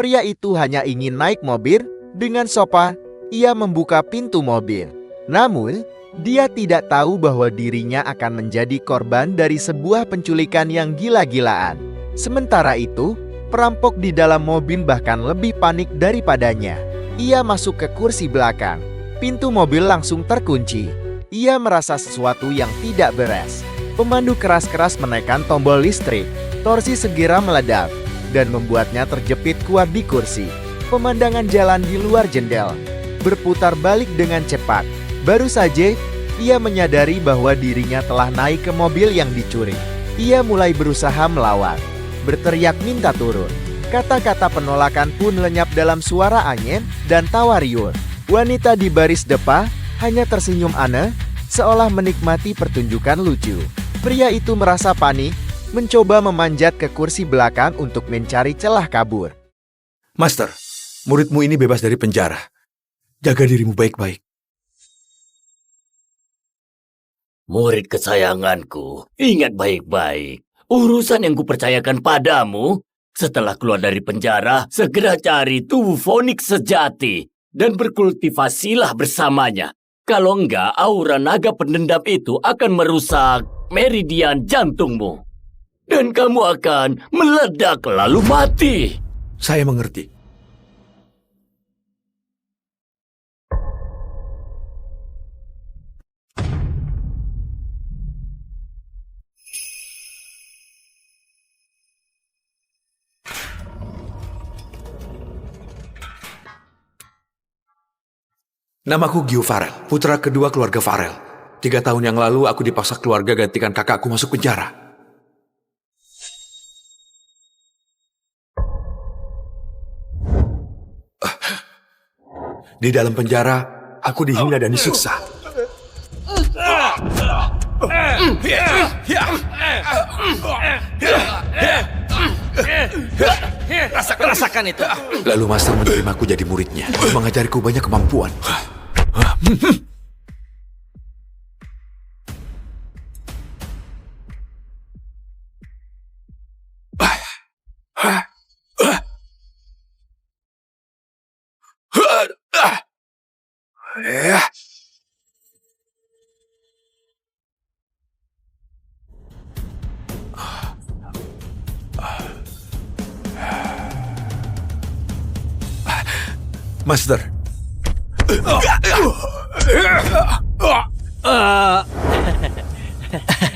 Pria itu hanya ingin naik mobil. Dengan sopan, ia membuka pintu mobil. Namun, dia tidak tahu bahwa dirinya akan menjadi korban dari sebuah penculikan yang gila-gilaan. Sementara itu, perampok di dalam mobil bahkan lebih panik daripadanya. Ia masuk ke kursi belakang. Pintu mobil langsung terkunci. Ia merasa sesuatu yang tidak beres. Pemandu keras-keras menekan tombol listrik. Torsi segera meledak dan membuatnya terjepit kuat di kursi. Pemandangan jalan di luar jendela berputar balik dengan cepat. Baru saja ia menyadari bahwa dirinya telah naik ke mobil yang dicuri. Ia mulai berusaha melawan, berteriak minta turun. Kata-kata penolakan pun lenyap dalam suara angin dan tawa riuh. Wanita di baris depan hanya tersenyum aneh, seolah menikmati pertunjukan lucu. Pria itu merasa panik, mencoba memanjat ke kursi belakang untuk mencari celah kabur. Master, muridmu ini bebas dari penjara. Jaga dirimu baik-baik. Murid kesayanganku, ingat baik-baik. Urusan yang kupercayakan padamu, setelah keluar dari penjara, segera cari tubuh Fonix sejati dan berkultivasilah bersamanya. Kalau enggak, aura naga pendendam itu akan merusak meridian jantungmu. Dan kamu akan meledak lalu mati. Saya mengerti. Namaku Gio Farel, putra kedua keluarga Farel. 3 tahun yang lalu aku dipaksa keluarga gantikan kakakku masuk penjara. Di dalam penjara, aku dihina dan disiksa. Rasakan itu. Lalu Master menerimaku jadi muridnya, mengajariku banyak kemampuan. Master.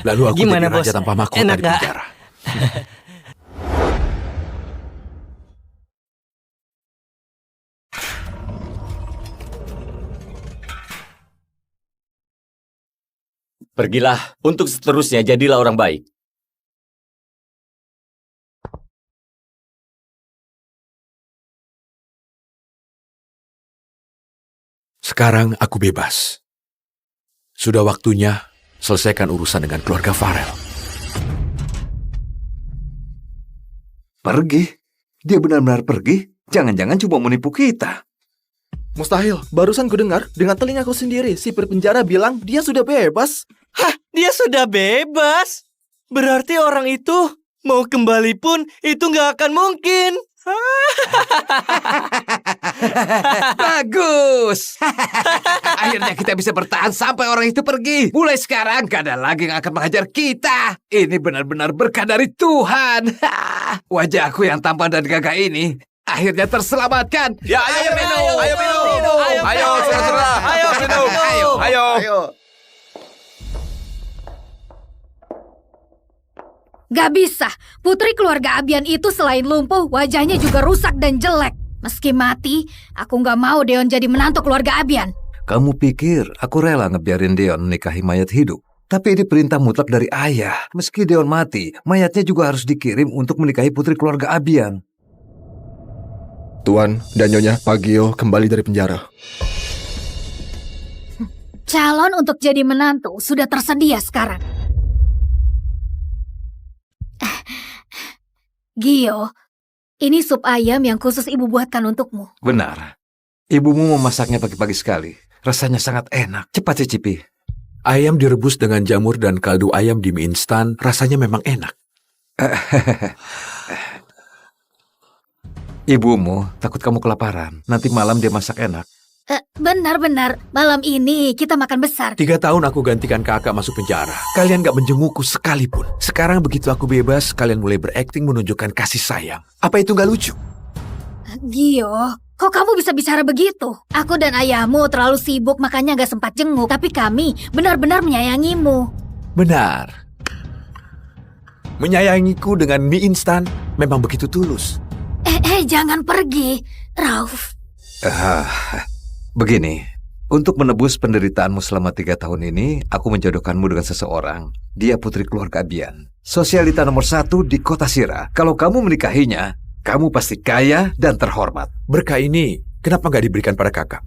Lalu aku Gimana, jadi raja Bos? tanpa mahkota Enak di gak? penjara. Pergilah, untuk seterusnya jadilah orang baik. Sekarang aku bebas. Sudah waktunya selesaikan urusan dengan keluarga Farel. Pergi? Dia benar-benar pergi? Jangan-jangan cuma menipu kita. Mustahil, barusan ku dengar dengan telingaku sendiri si penjara bilang dia sudah bebas. Hah, dia sudah bebas? Berarti orang itu mau kembali pun itu nggak akan mungkin. Bagus. Akhirnya kita bisa bertahan sampai orang itu pergi. Mulai sekarang gak ada lagi yang akan menghajar kita. Ini benar-benar berkah dari Tuhan. Wajahku yang tampan dan gagah ini akhirnya terselamatkan. Ya, ayo minum, ayo minum. Ayo, saudara-saudara. Ayo, minum. Ayo. Gak bisa, putri keluarga Abian itu selain lumpuh, wajahnya juga rusak dan jelek. Meski mati, aku gak mau Deon jadi menantu keluarga Abian. Kamu pikir aku rela ngebiarin Deon menikahi mayat hidup? Tapi ini perintah mutlak dari ayah. Meski Deon mati, mayatnya juga harus dikirim untuk menikahi putri keluarga Abian. Tuan dan Nyonya Pagio kembali dari penjara. Calon untuk jadi menantu sudah tersedia sekarang. Gio, ini sup ayam yang khusus ibu buatkan untukmu. Benar. Ibumu memasaknya pagi-pagi sekali. Rasanya sangat enak. Cepat cicipi. Ayam direbus dengan jamur dan kaldu ayam di mie instan rasanya memang enak. Ibumu takut kamu kelaparan. Nanti malam dia masak enak. Benar-benar, malam ini kita makan besar. 3 tahun aku gantikan kakak masuk penjara. Kalian gak menjengukku sekalipun. Sekarang begitu aku bebas, kalian mulai berakting menunjukkan kasih sayang. Apa itu gak lucu? Gio, kok kamu bisa bicara begitu? Aku dan ayahmu terlalu sibuk makanya gak sempat jenguk. Tapi kami benar-benar menyayangimu. Benar. Menyayangiku dengan mie instan memang begitu tulus. Jangan pergi, Rauf. Begini, untuk menebus penderitaanmu selama 3 tahun ini, aku menjodohkanmu dengan seseorang. Dia putri keluarga Abian. Sosialita nomor 1 di kota Sira. Kalau kamu menikahinya, kamu pasti kaya dan terhormat. Berkah ini kenapa gak diberikan pada kakak?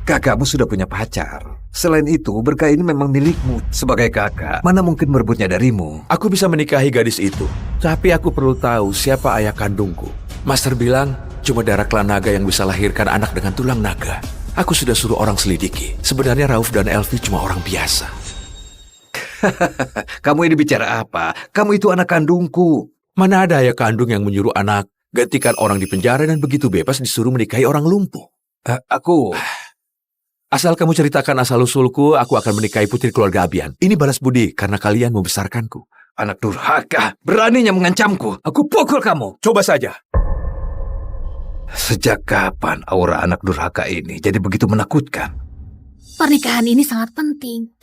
Kakakmu sudah punya pacar. Selain itu, berkah ini memang milikmu. Sebagai kakak, mana mungkin merebutnya darimu? Aku bisa menikahi gadis itu, tapi aku perlu tahu siapa ayah kandungku. Master bilang, cuma darah klan naga yang bisa lahirkan anak dengan tulang naga. Aku sudah suruh orang selidiki. Sebenarnya Rauf dan Elvi cuma orang biasa. Kamu ini bicara apa? Kamu itu anak kandungku. Mana ada ayah kandung yang menyuruh anak gantikan orang di penjara dan begitu bebas disuruh menikahi orang lumpuh? Asal kamu ceritakan asal-usulku, aku akan menikahi putri keluarga Abian. Ini balas budi karena kalian membesarkanku. Anak durhaka, beraninya mengancamku. Aku pukul kamu. Coba saja. Sejak kapan aura anak durhaka ini jadi begitu menakutkan? Pernikahan ini sangat penting.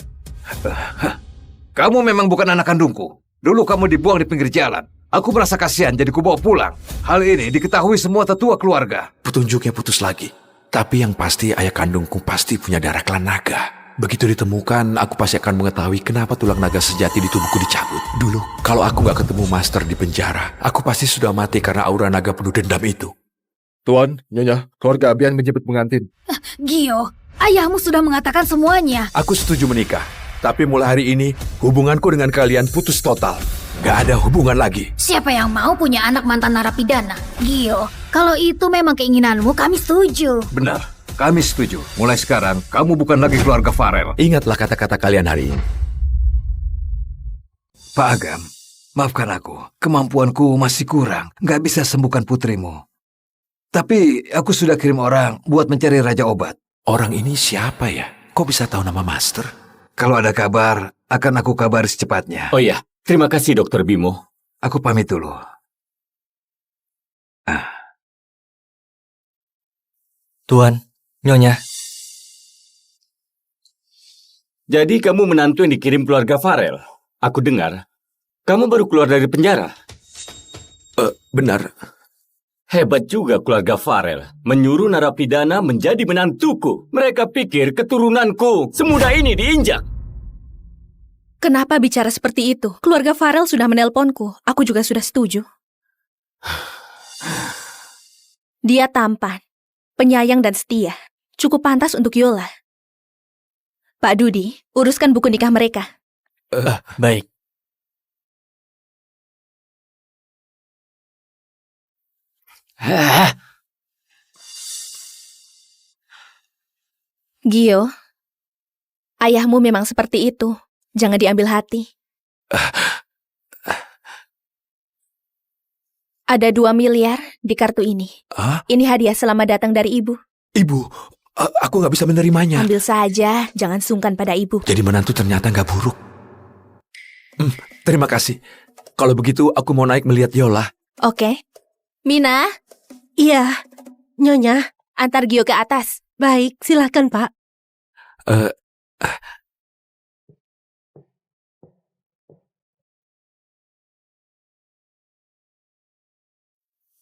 Kamu memang bukan anak kandungku. Dulu kamu dibuang di pinggir jalan. Aku merasa kasihan jadi kubawa pulang. Hal ini diketahui semua tetua keluarga. Petunjuknya putus lagi. Tapi yang pasti ayah kandungku pasti punya darah klan naga. Begitu ditemukan, aku pasti akan mengetahui kenapa tulang naga sejati di tubuhku dicabut. Dulu, kalau aku gak ketemu Master di penjara, aku pasti sudah mati karena aura naga penuh dendam itu. Tuan, Nyonya, keluarga Abian menjemput pengantin. Gio, ayahmu sudah mengatakan semuanya. Aku setuju menikah. Tapi mulai hari ini, hubunganku dengan kalian putus total. Gak ada hubungan lagi. Siapa yang mau punya anak mantan narapidana? Gio, kalau itu memang keinginanmu, kami setuju. Benar, kami setuju. Mulai sekarang, kamu bukan lagi keluarga Farel. Ingatlah kata-kata kalian hari ini. Pak Agam, maafkan aku. Kemampuanku masih kurang. Gak bisa sembuhkan putrimu. Tapi aku sudah kirim orang buat mencari Raja Obat. Orang ini siapa ya? Kok bisa tahu nama Master? Kalau ada kabar, akan aku kabari secepatnya. Oh iya, terima kasih Dokter Bimo. Aku pamit dulu. Tuan, Nyonya. Jadi kamu menantu yang dikirim keluarga Farel. Aku dengar, kamu baru keluar dari penjara. Benar. Hebat juga keluarga Farel. Menyuruh narapidana menjadi menantuku. Mereka pikir keturunanku semudah ini diinjak. Kenapa bicara seperti itu? Keluarga Farel sudah menelponku. Aku juga sudah setuju. Dia tampan, penyayang dan setia. Cukup pantas untuk Yola. Pak Dudi, uruskan buku nikah mereka. Baik. Gio, ayahmu memang seperti itu. Jangan diambil hati. Ada 2 miliar di kartu ini. Ini hadiah selamat datang dari ibu. Ibu, aku nggak bisa menerimanya. Ambil saja, jangan sungkan pada ibu. Jadi menantu ternyata nggak buruk. Terima kasih. Kalau begitu, aku mau naik melihat Yola. Oke. Mina, Iya, Nyonya. antar Gio ke atas. Baik, silakan, Pak.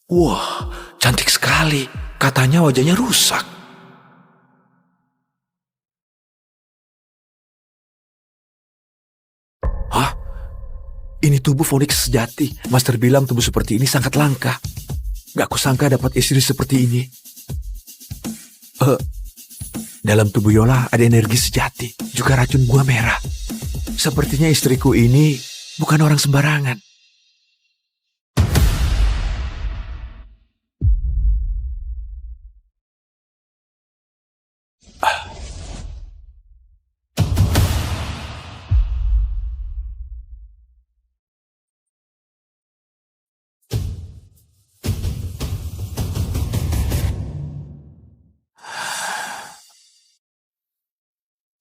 Wah, cantik sekali. Katanya wajahnya rusak. Hah? Ini tubuh Phoenix sejati. Master bilang tubuh seperti ini sangat langka. Gak kusangka dapat istri seperti ini. Dalam tubuh Yola ada energi sejati, juga racun buah merah. Sepertinya istriku ini bukan orang sembarangan.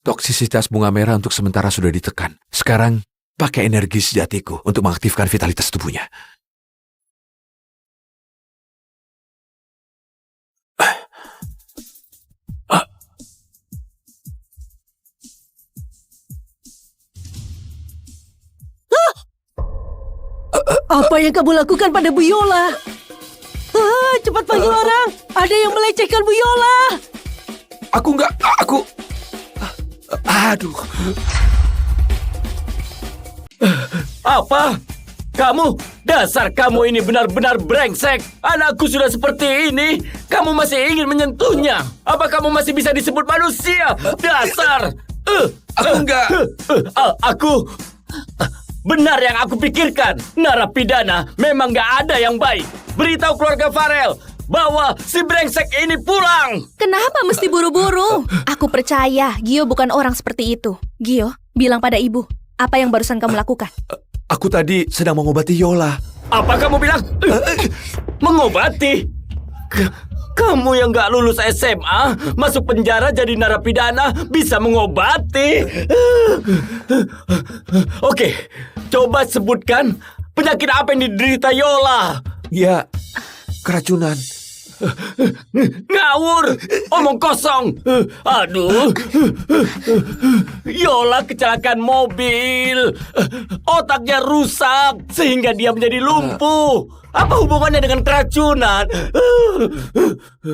Toksisitas bunga merah untuk sementara sudah ditekan. Sekarang, pakai energi sejatiku untuk mengaktifkan vitalitas tubuhnya. Apa yang kamu lakukan pada Bu Yola? Cepat panggil orang. Ada yang melecehkan Bu Yola. Aduh. Apa? Kamu? Dasar kamu ini benar-benar brengsek. Anakku sudah seperti ini. Kamu masih ingin menyentuhnya? Apa kamu masih bisa disebut manusia? Dasar! Aku enggak. Aku... Benar yang aku pikirkan. Narapidana memang gak ada yang baik. Beritahu keluarga Farel bahwa si brengsek ini pulang. Kenapa mesti buru-buru? Aku percaya Gio bukan orang seperti itu. Gio, bilang pada ibu, apa yang barusan kamu lakukan? Aku tadi sedang mengobati Yola. Apa kamu bilang? Mengobati? Kamu yang gak lulus SMA, masuk penjara jadi narapidana, bisa mengobati? Oke, coba sebutkan penyakit apa yang diderita Yola. Ya, keracunan. Ngawur, omong kosong. Aduh. Yola kecelakaan mobil. Otaknya rusak sehingga dia menjadi lumpuh. Apa hubungannya dengan keracunan?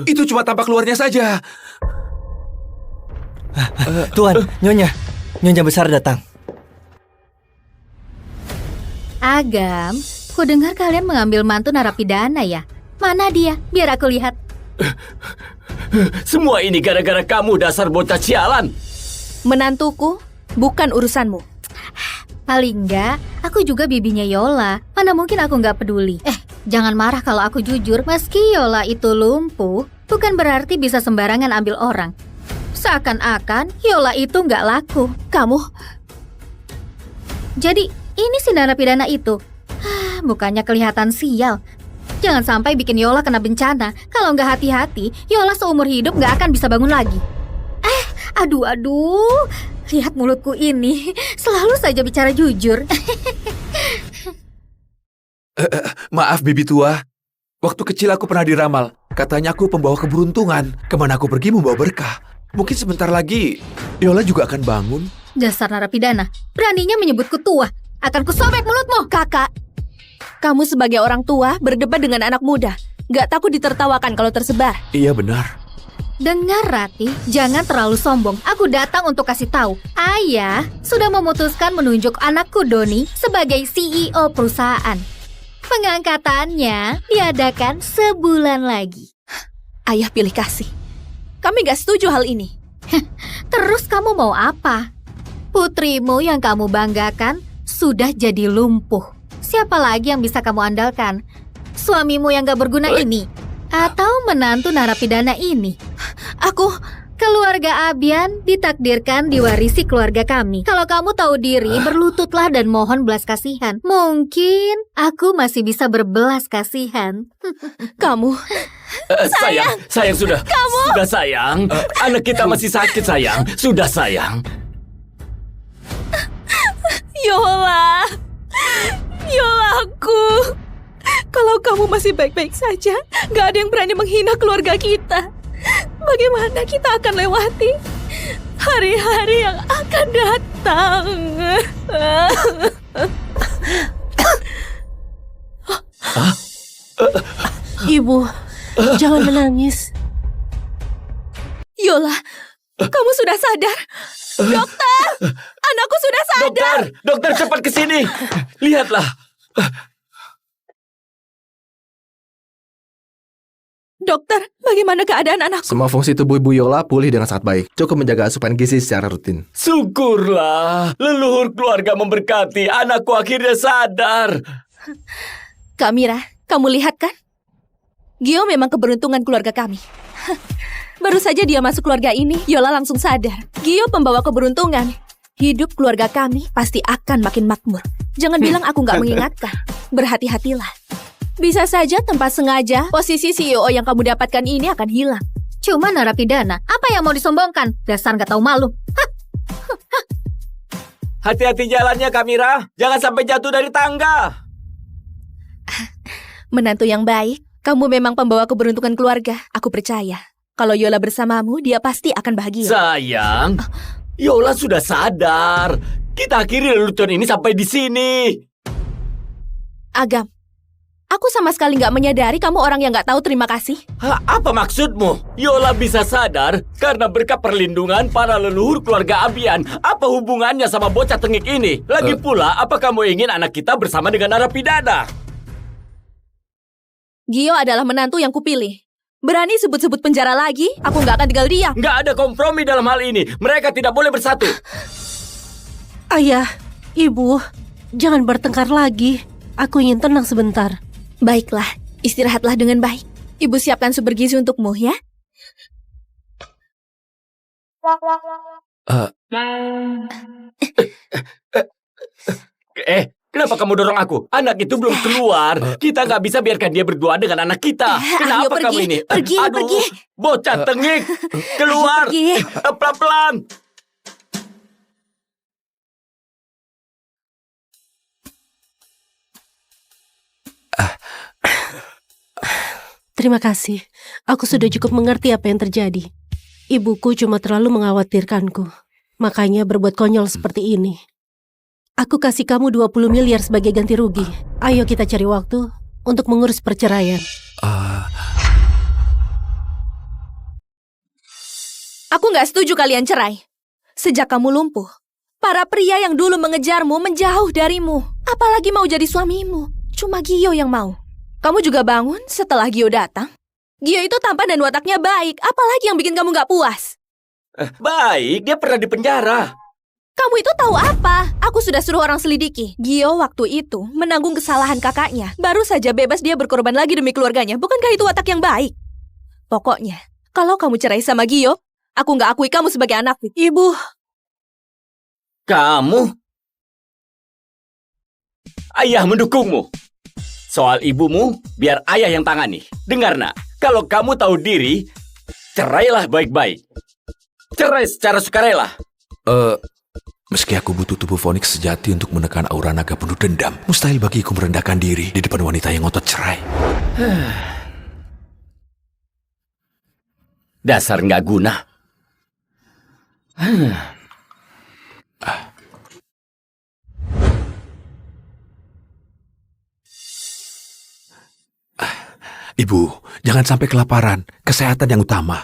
Itu cuma tampak luarnya saja. Tuan, Nyonya besar datang. Agam, ku dengar kalian mengambil mantu narapidana ya? Mana dia? Biar aku lihat. Semua ini gara-gara kamu, dasar bocah sialan. Menantuku, bukan urusanmu. Paling enggak, aku juga bibinya Yola. Mana mungkin aku nggak peduli. Jangan marah kalau aku jujur. Meski Yola itu lumpuh, bukan berarti bisa sembarangan ambil orang. Seakan-akan Yola itu nggak laku. Kamu, Jadi, ini si narapidana itu. Bukannya kelihatan sial. Jangan sampai bikin Yola kena bencana. Kalau nggak hati-hati, Yola seumur hidup nggak akan bisa bangun lagi. Aduh. Lihat mulutku ini. Selalu saja bicara jujur. Maaf, Bibi tua. Waktu kecil aku pernah diramal. Katanya aku pembawa keberuntungan. Kemana aku pergi membawa berkah. Mungkin sebentar lagi Yola juga akan bangun. Dasar narapidana. Beraninya menyebutku tua. Akan kusobek mulutmu. kakak. Kamu sebagai orang tua berdebat dengan anak muda. Gak takut ditertawakan kalau tersebar. Iya benar. Dengar Ratih, jangan terlalu sombong. Aku datang untuk kasih tahu. Ayah sudah memutuskan menunjuk anakku Doni sebagai CEO perusahaan. Pengangkatannya diadakan sebulan lagi. Ayah pilih kasih. Kami gak setuju hal ini. Terus kamu mau apa? Putrimu yang kamu banggakan sudah jadi lumpuh. Siapa lagi yang bisa kamu andalkan? Suamimu yang gak berguna ini? Atau menantu narapidana ini? Keluarga Abian ditakdirkan diwarisi keluarga kami. Kalau kamu tahu diri, berlututlah dan mohon belas kasihan. Mungkin aku masih bisa berbelas kasihan. Kamu, Sayang sudah. Sudah sayang. Anak kita masih sakit sayang. Sudah sayang. Yola. Yolaku. Kalau kamu masih baik-baik saja, gak ada yang berani menghina keluarga kita. Bagaimana kita akan lewati hari-hari yang akan datang? Ibu, jangan menangis. Yola, kamu sudah sadar? Dokter, anakku sudah sadar. Dokter cepat ke sini. Lihatlah. Dokter, bagaimana keadaan anakku? Semua fungsi tubuh Ibu Yola pulih dengan sangat baik. Cukup menjaga asupan gizi secara rutin. Syukurlah. Leluhur keluarga memberkati. Anakku akhirnya sadar. Kamira, kamu lihat kan? Gio memang keberuntungan keluarga kami. Baru saja dia masuk keluarga ini, Yola langsung sadar. Gio pembawa keberuntungan. Hidup keluarga kami pasti akan makin makmur. Jangan bilang aku nggak mengingatkan. Berhati-hatilah. Bisa saja tanpa sengaja, posisi CEO yang kamu dapatkan ini akan hilang. Cuma narapidana, apa yang mau disombongkan? Dasar nggak tahu malu. Hati-hati jalannya, Kamira. Jangan sampai jatuh dari tangga. Menantu yang baik, kamu memang pembawa keberuntungan keluarga. Aku percaya. Kalau Yola bersamamu, dia pasti akan bahagia. Sayang, Yola sudah sadar. Kita akhiri lelucon ini sampai di sini. Agam, aku sama sekali nggak menyadari kamu orang yang nggak tahu terima kasih. Apa maksudmu? Yola bisa sadar karena berkat perlindungan para leluhur keluarga Abian. Apa hubungannya sama bocah tengik ini? Lagi pula, apa kamu ingin anak kita bersama dengan narapidana? Gio adalah menantu yang kupilih. Berani sebut-sebut penjara lagi, aku nggak akan tinggal diam. Nggak ada kompromi dalam hal ini. Mereka tidak boleh bersatu. Ayah, ibu, jangan bertengkar lagi. Aku ingin tenang sebentar. Baiklah, istirahatlah dengan baik. Ibu siapkan sumber gizi untukmu ya. Kenapa kamu dorong aku? Anak itu belum keluar. Kita nggak bisa biarkan dia berdua dengan anak kita. Kenapa ayo, kamu ini? pergi. Bocah tengik, keluar. Pergi. Pelan-pelan. Terima kasih. Aku sudah cukup mengerti apa yang terjadi. Ibuku cuma terlalu mengkhawatirkanku. Makanya berbuat konyol seperti ini. Aku kasih kamu 20 miliar sebagai ganti rugi. Ayo kita cari waktu untuk mengurus perceraian. Aku nggak setuju kalian cerai. Sejak kamu lumpuh, para pria yang dulu mengejarmu menjauh darimu. Apalagi mau jadi suamimu. Cuma Gio yang mau. Kamu juga bangun setelah Gio datang. Gio itu tampan dan wataknya baik. Apalagi yang bikin kamu nggak puas? Baik, dia pernah di penjara. Kamu itu tahu apa? Aku sudah suruh orang selidiki. Gio waktu itu menanggung kesalahan kakaknya. Baru saja bebas dia berkorban lagi demi keluarganya. Bukankah itu watak yang baik? Pokoknya, kalau kamu cerai sama Gio, aku nggak akui kamu sebagai anakku. Ibu, Kamu? Ayah mendukungmu. Soal ibumu, biar ayah yang tangani. Dengar nak, kalau kamu tahu diri, cerailah baik-baik. Cerai secara sukarela. Meski aku butuh tubuh Phoenix sejati untuk menekan aura naga penuh dendam, mustahil bagiku merendahkan diri di depan wanita yang ngotot cerai. Dasar nggak guna. Ibu, jangan sampai kelaparan. Kesehatan yang utama.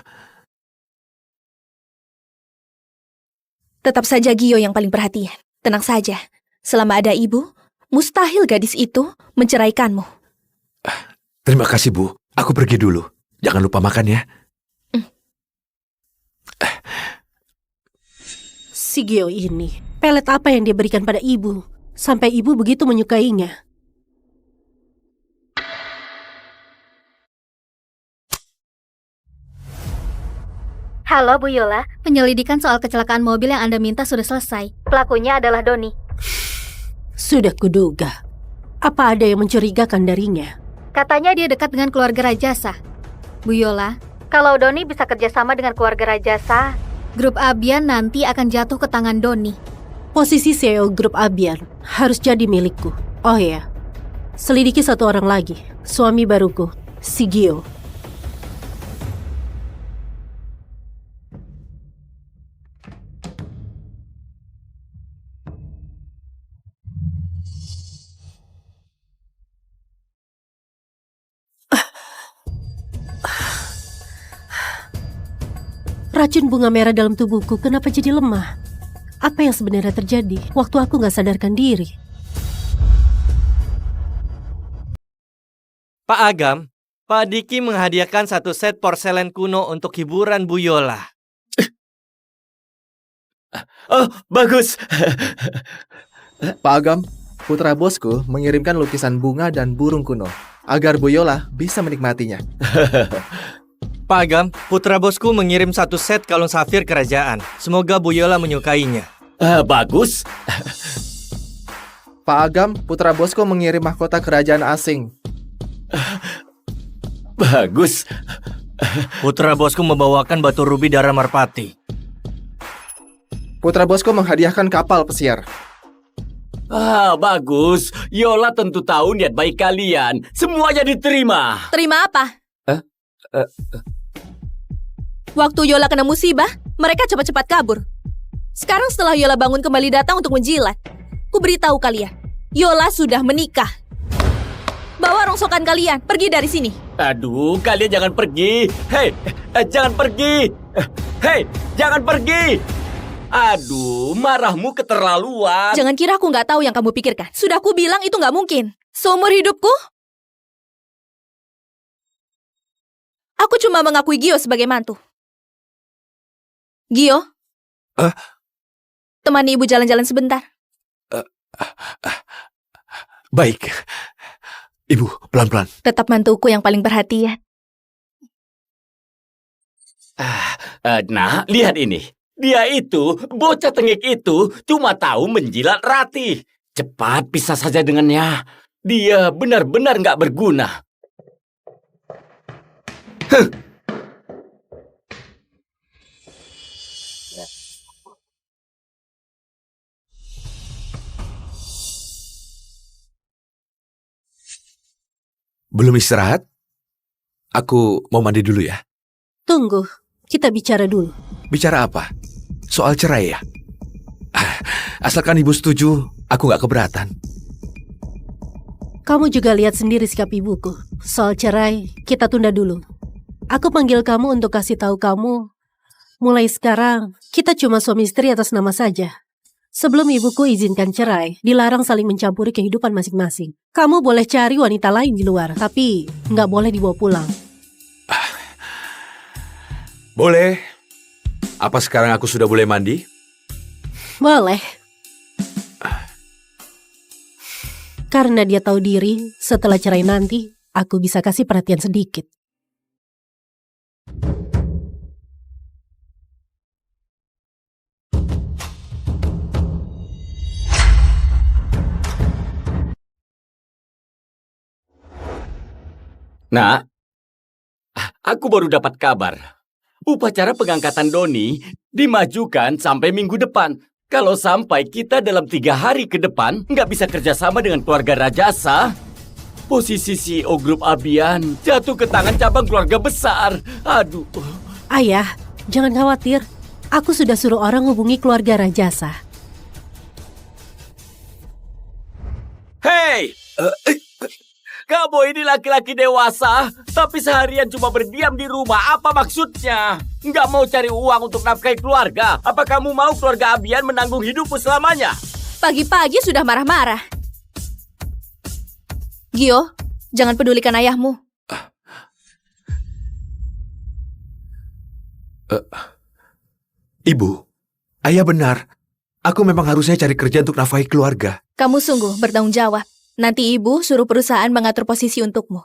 Tetap saja Gio yang paling perhatian. Tenang saja, selama ada ibu, mustahil gadis itu menceraikanmu. Terima kasih, Bu. Aku pergi dulu. Jangan lupa makan ya. si Gio ini, pelet apa yang dia berikan pada ibu, sampai ibu begitu menyukainya. Halo Bu Yola, penyelidikan soal kecelakaan mobil yang Anda minta sudah selesai. Pelakunya adalah Doni. Sudah kuduga. Apa ada yang mencurigakan darinya? Katanya dia dekat dengan keluarga Rajasa. Bu Yola, kalau Doni bisa kerjasama dengan keluarga Rajasa, grup Abian nanti akan jatuh ke tangan Doni. Posisi CEO grup Abian harus jadi milikku. Oh ya, selidiki satu orang lagi, suami baruku, si Gio. Racun bunga merah dalam tubuhku kenapa jadi lemah? Apa yang sebenarnya terjadi waktu aku nggak sadarkan diri? Pak Agam, Pak Diki menghadiahkan satu set porselen kuno untuk hiburan Bu Yola. Oh, bagus. Pak Agam, putra bosku mengirimkan lukisan bunga dan burung kuno agar Bu Yola bisa menikmatinya. Pak Agam, putra bosku mengirim satu set kalung safir kerajaan. Semoga Bu Yola menyukainya. Bagus. Pak Agam, putra bosku mengirim mahkota kerajaan asing. Bagus. Putra bosku membawakan batu rubi darah merpati. Putra bosku menghadiahkan kapal pesiar. Bagus. Yola tentu tahu niat baik kalian. Semuanya diterima. Terima apa? Waktu Yola kena musibah, mereka cepat-cepat kabur. Sekarang setelah Yola bangun kembali datang untuk menjilat, ku beritahu kalian, Yola sudah menikah. Bawa rongsokan kalian, pergi dari sini. Aduh, kalian jangan pergi. Hei, jangan pergi. Hei, jangan pergi. Aduh, marahmu keterlaluan. Jangan kira aku nggak tahu yang kamu pikirkan. Sudah ku bilang itu nggak mungkin. Seumur hidupku, aku cuma mengakui Gio sebagai mantu. Gio, temani ibu jalan-jalan sebentar. Baik. Ibu, pelan-pelan. Tetap mantuku yang paling perhatian. Nah, lihat ini. Dia itu, bocah tengik itu, cuma tahu menjilat Ratih. Cepat pisah saja dengannya. Dia benar-benar nggak berguna. Belum istirahat? Aku mau mandi dulu ya. Tunggu, kita bicara dulu. Bicara apa? Soal cerai ya? Asalkan ibu setuju, aku nggak keberatan. Kamu juga lihat sendiri sikap ibuku. Soal cerai, kita tunda dulu. Aku panggil kamu untuk kasih tahu kamu, mulai sekarang, kita cuma suami istri atas nama saja. Sebelum ibuku izinkan cerai, dilarang saling mencampuri kehidupan masing-masing. Kamu boleh cari wanita lain di luar, tapi nggak boleh dibawa pulang. Boleh. Apa sekarang aku sudah boleh mandi? Boleh. Karena dia tahu diri, setelah cerai nanti, aku bisa kasih perhatian sedikit. Nah, aku baru dapat kabar. Upacara pengangkatan Doni dimajukan sampai minggu depan. Kalau sampai kita dalam 3 hari ke depan nggak bisa kerjasama dengan keluarga Rajasa, posisi CEO Grup Abian jatuh ke tangan cabang keluarga besar. Aduh. Ayah, jangan khawatir. Aku sudah suruh orang hubungi keluarga Rajasa. Hei! Kamu ini laki-laki dewasa, tapi seharian cuma berdiam di rumah. Apa maksudnya? Nggak mau cari uang untuk nafkahi keluarga? Apa kamu mau keluarga Abian menanggung hidupmu selamanya? Pagi-pagi sudah marah-marah. Gio, jangan pedulikan ayahmu. Ibu, ayah benar. Aku memang harusnya cari kerja untuk nafkahi keluarga. Kamu sungguh bertanggung jawab. Nanti ibu suruh perusahaan mengatur posisi untukmu.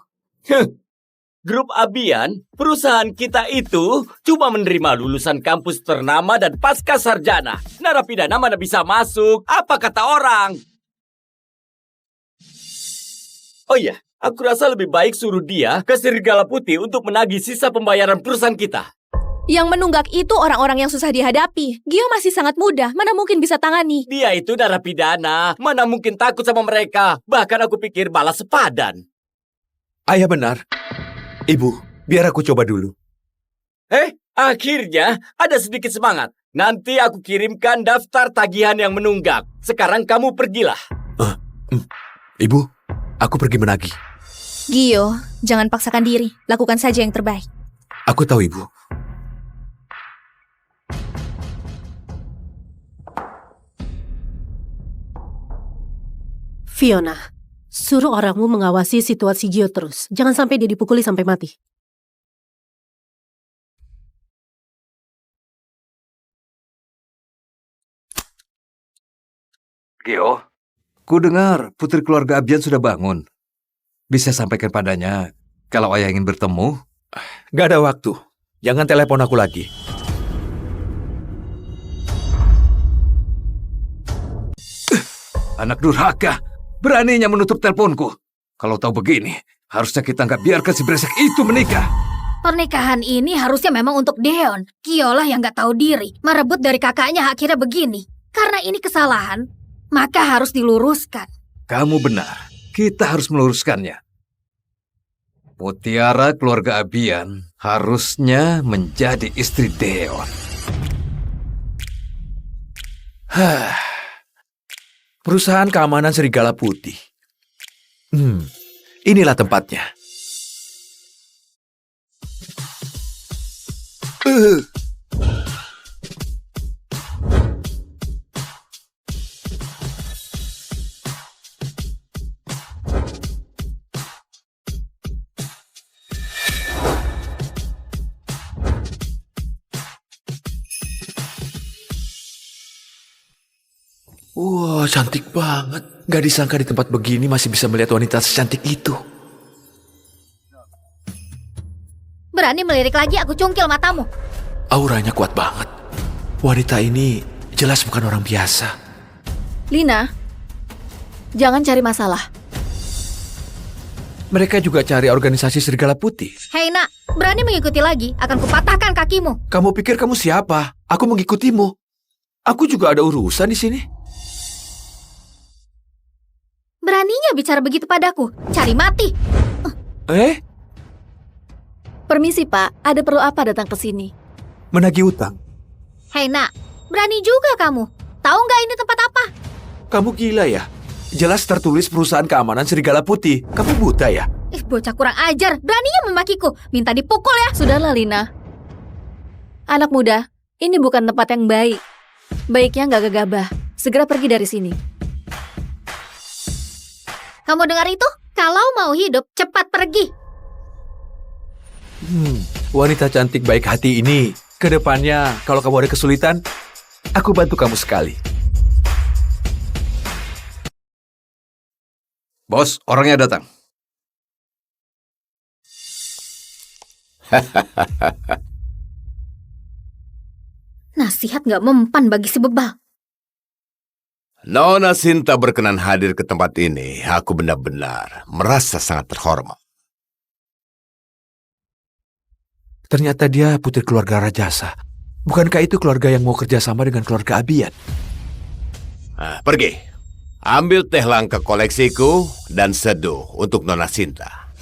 Grup Abian, perusahaan kita itu cuma menerima lulusan kampus ternama dan pasca sarjana. Narapidana mana bisa masuk? Apa kata orang? Oh iya, aku rasa lebih baik suruh dia ke Serigala Putih untuk menagih sisa pembayaran perusahaan kita. Yang menunggak itu orang-orang yang susah dihadapi. Gio masih sangat muda, mana mungkin bisa tangani. Dia itu narapidana, mana mungkin takut sama mereka. Bahkan aku pikir balas sepadan. Ayah benar. Ibu, biar aku coba dulu. Akhirnya ada sedikit semangat. Nanti aku kirimkan daftar tagihan yang menunggak. Sekarang kamu pergilah. Ibu, aku pergi menagih. Gio, jangan paksakan diri. Lakukan saja yang terbaik. Aku tahu, Ibu. Fiona, suruh orangmu mengawasi situasi Gio terus. Jangan sampai dia dipukuli sampai mati. Gio, ku dengar putri keluarga Abian sudah bangun. Bisa sampaikan padanya kalau ayah ingin bertemu. Gak ada waktu. Jangan telepon aku lagi. Anak durhaka, beraninya menutup teleponku. Kalau tahu begini, harusnya kita nggak biarkan si brengsek itu menikah. Pernikahan ini harusnya memang untuk Deon. Gio lah yang gak tahu diri, merebut dari kakaknya akhirnya begini. Karena ini kesalahan, maka harus diluruskan. Kamu benar. Kita harus meluruskannya. Mutiara keluarga Abian harusnya menjadi istri Deon. Perusahaan keamanan Serigala Putih. Inilah tempatnya. Wah, cantik banget. Gak disangka di tempat begini masih bisa melihat wanita secantik itu. Berani melirik lagi, aku cungkil matamu. Auranya kuat banget. Wanita ini jelas bukan orang biasa. Lina, jangan cari masalah. Mereka juga cari organisasi Serigala Putih. Hei nak, berani mengikuti lagi, akan kupatahkan kakimu. Kamu pikir kamu siapa? Aku mengikutimu. Aku juga ada urusan di sini. Beraninya bicara begitu padaku, cari mati. Permisi Pak, ada perlu apa datang ke sini? Menagih utang. Hei nak, berani juga kamu. Tahu nggak ini tempat apa? Kamu gila ya? Jelas tertulis perusahaan keamanan Serigala Putih. Kamu buta ya? Bocah kurang ajar, beraninya memakiku. Minta dipukul ya. Sudahlah Lina. Anak muda, ini bukan tempat yang baik. Baiknya nggak gegabah. Segera pergi dari sini. Kamu dengar itu? Kalau mau hidup, cepat pergi. Wanita cantik baik hati ini, kedepannya kalau kamu ada kesulitan, aku bantu kamu sekali. Bos, orangnya datang. Nasihat nggak mempan bagi si bebal. Nona Sinta berkenan hadir ke tempat ini. Aku benar-benar merasa sangat terhormat. Ternyata dia putri keluarga Rajasa. Bukankah itu keluarga yang mau kerjasama dengan keluarga Abian? Pergi. Ambil teh langka koleksiku dan seduh untuk Nona Sinta.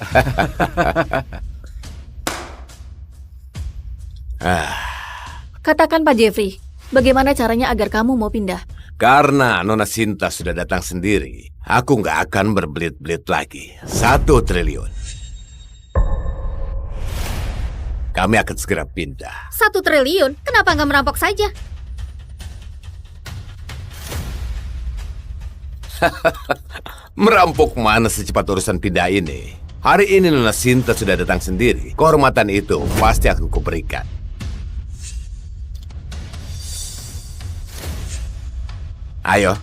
Katakan Pak Jeffrey, bagaimana caranya agar kamu mau pindah? Karena Nona Sinta sudah datang sendiri, aku nggak akan berbelit-belit lagi. 1 triliun. Kami akan segera pindah. 1 triliun? Kenapa nggak merampok saja? Merampok mana secepat urusan pindah ini? Hari ini Nona Sinta sudah datang sendiri. Kehormatan itu pasti akan kuberikan. Ayo,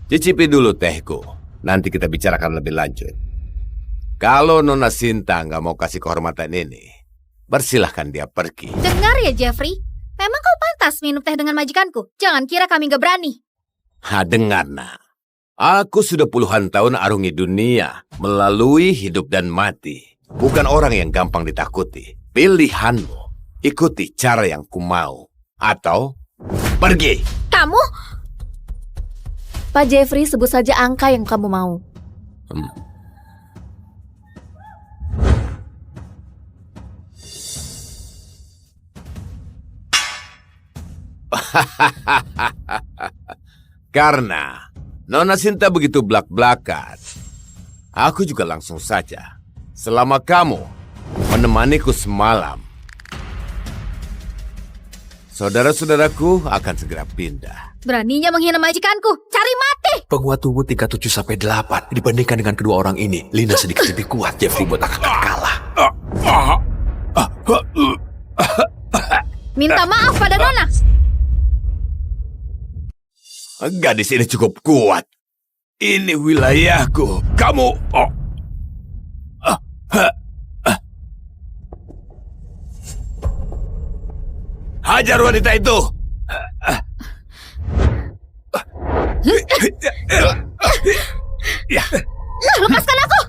cicipi dulu tehku. Nanti kita bicarakan lebih lanjut. Kalau Nona Sinta nggak mau kasih kehormatan ini, persilahkan dia pergi. Dengar ya Jeffrey, memang kau pantas minum teh dengan majikanku. Jangan kira kami nggak berani. Dengar nak. Aku sudah puluhan tahun arungi dunia melalui hidup dan mati. Bukan orang yang gampang ditakuti. Pilihanmu, ikuti cara yang kumau. Atau pergi. Kamu? Pak Jeffrey, sebut saja angka yang kamu mau. Karena Nona Sinta begitu belak-belakan, aku juga langsung saja. Selama kamu menemaniku semalam, saudara-saudaraku akan segera pindah. Beraninya menghina majikanku. Cari mati. Penguat tubuh tingkat 7-8 dibandingkan dengan kedua orang ini. Lina sedikit lebih kuat, Jeffrey buat akan kalah. Minta maaf pada Nona. Gadis ini cukup kuat. Ini wilayahku. Kamu... Hajar wanita itu. Lepaskan aku.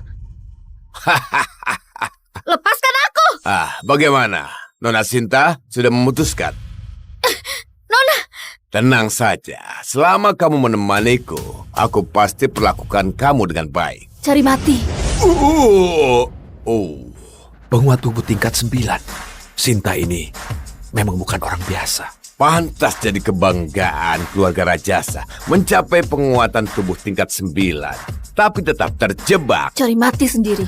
Lepaskan aku. Bagaimana? Nona Sinta sudah memutuskan. Tenang saja, selama kamu menemaniku, aku pasti perlakukan kamu dengan baik. Cari mati. Penguat tubuh tingkat 9. Sinta ini memang bukan orang biasa. Pantas jadi kebanggaan keluarga Rajasa mencapai penguatan tubuh tingkat 9, tapi tetap terjebak. Cari mati sendiri.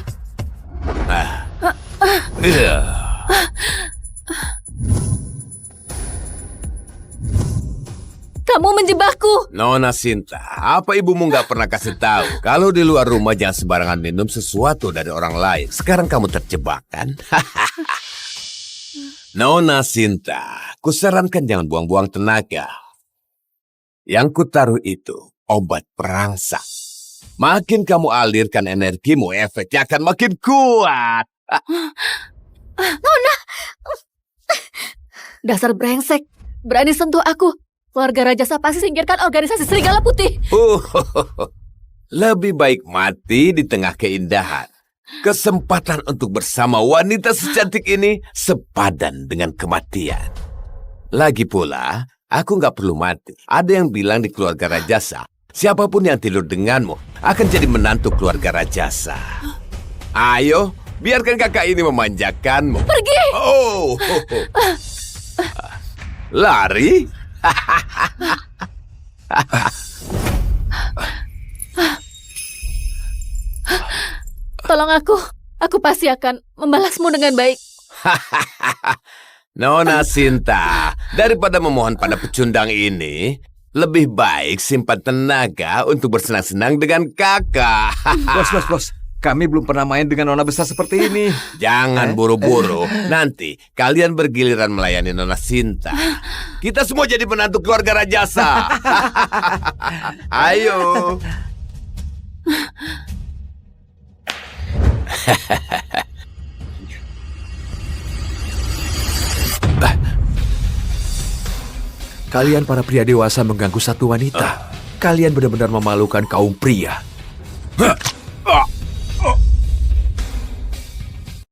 Kamu menjebakku. Nona Sinta, apa ibumu nggak pernah kasih tahu kalau di luar rumah jangan sembarangan minum sesuatu dari orang lain? Sekarang kamu terjebak kan? Nona Sinta, kusarankan jangan buang-buang tenaga. Yang kutaruh itu obat perangsang. Makin kamu alirkan energimu, efeknya akan makin kuat. Nona! Dasar brengsek. Berani sentuh aku. Keluarga Rajasa pasti singkirkan organisasi Serigala Putih. Lebih baik mati di tengah keindahan. Kesempatan untuk bersama wanita secantik ini sepadan dengan kematian. Lagi pula, aku nggak perlu mati. Ada yang bilang di keluarga Rajasa, siapapun yang tidur denganmu akan jadi menantu keluarga Rajasa. Ayo, biarkan kakak ini memanjakanmu. Pergi! Lari? Tolong aku pasti akan membalasmu dengan baik. Nona Sinta, daripada memohon pada pecundang ini, lebih baik simpan tenaga untuk bersenang-senang dengan kakak. Bos. Kami belum pernah main dengan nona besar seperti ini. Jangan buru-buru. Nanti kalian bergiliran melayani Nona Sinta. Kita semua jadi menantu keluarga Rajasa. Ayo. Kalian para pria dewasa mengganggu satu wanita. Kalian benar-benar memalukan kaum pria.